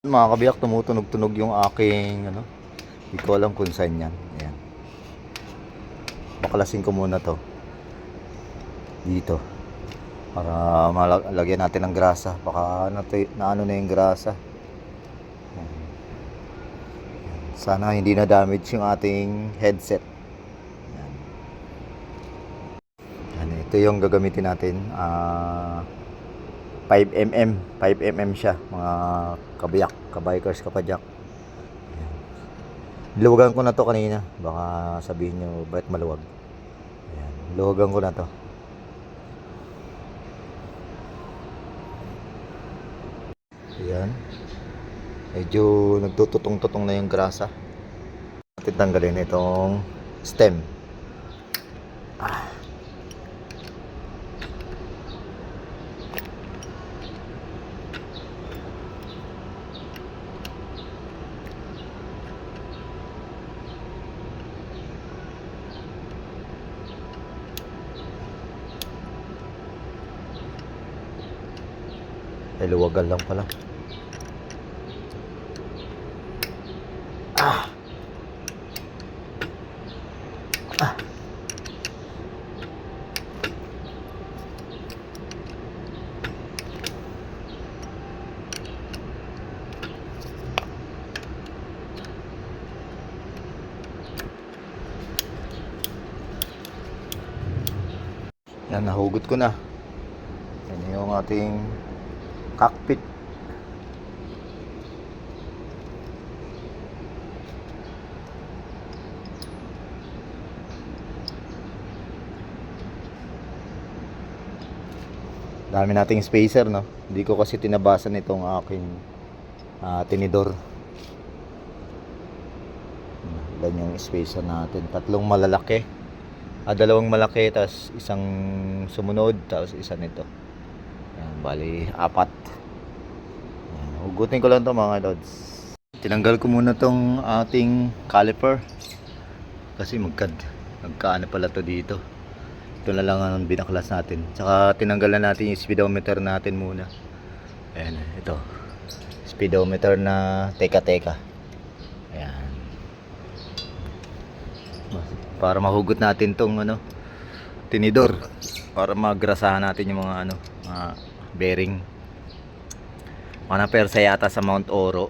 Mga kabiyak, tumutunog-tunog yung aking ano, hindi ko alam kung saan yan. Ayan. Baklasin ko muna to dito para malagyan natin ng grasa. Baka naano na yung grasa. Ayan. Sana hindi na damage yung ating headset. Ayan. Ayan, ito yung gagamitin natin. 5mm siya, mga kabiyak, kabikers, kapadyak. Luwagan ko na to kanina, baka sabihin nyo bakit maluwag. Ayan, luwagan ko na to. Ayan, medyo nagtututong-tutong na yung grasa. Natin tanggalin itong stem. Luwagan lang pala. Yan, nahugot ko na. Yan yung ating cockpit. Dami nating spacer, no? Hindi ko kasi tinabasan itong aking tinidor. Ilan yung spacer natin? Tatlong malalaki. Dalawang malaki, tapos isang sumunod, tapos isa nito. Ayan, bali, 4. Ayan, hugutin ko lang to mga lods. Tinanggal ko muna tong ating caliper. Kasi magkaano pala to dito. Ito na lang ang binaklas natin. Tsaka tinanggalan natin yung speedometer natin muna. Ayan, ito. Speedometer na teka-teka. Ayan. Para mahugot natin tong ano, tinidor. Para magrasahan natin yung mga ano, mga bearing. Mga persa yata sa Mount Oro.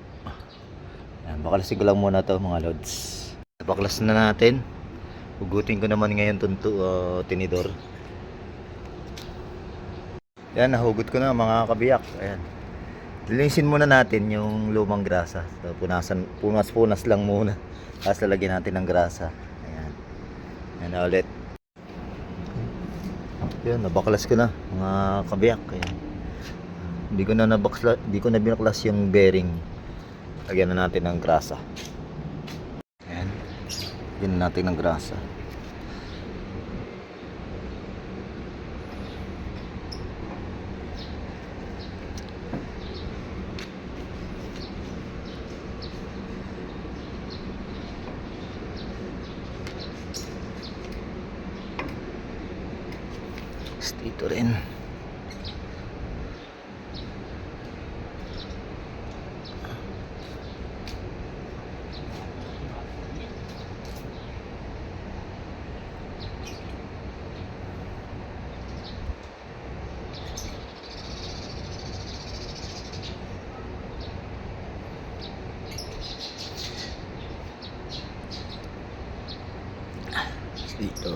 Ayan, baklasin ko lang muna to mga lods. Baklas na natin. Hugutin ko naman ngayon itong tinidor. Yan, nahugot ko na mga kabiyak. Ayan. Linisin muna natin yung lumang grasa. So, punas-punas lang muna. Tapos lalagyan natin ng grasa. Ayan. Ayan na ulit. Yan, nabaklas ko na mga kabiyak. Ayan. Hindi ko na binaklas yung bearing. Lagyan na natin ng grasa. Ayan. Lagyan natin ng grasa. Dito rin. Dito.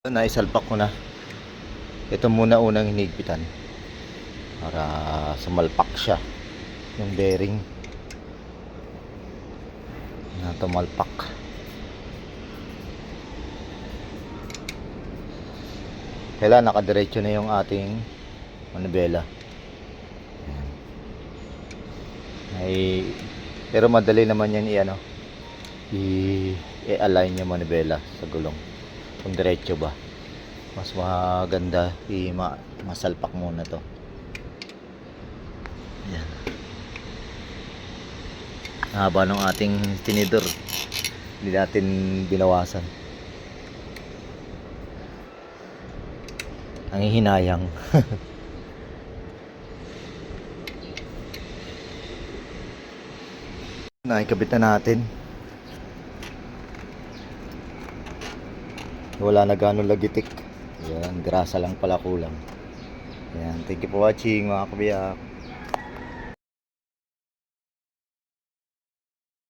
Naisalpak ko na. Ito muna unang hinigpitan para sumalpak siya yung bearing na tumalpak. Kailangan nakadiretso na yung ating manibela. Pero madali naman yan i-align yung manibela sa gulong kung diretso ba. Mas maganda masalpak muna to. Yan. Haba ng ating tinidor. Hindi natin binawasan. Ang hihinayang. Nakikabit na natin. Wala na gano'ng lagitik. Yan, grasa lang pala kulang. Yan, thank you for watching mga kabiyak.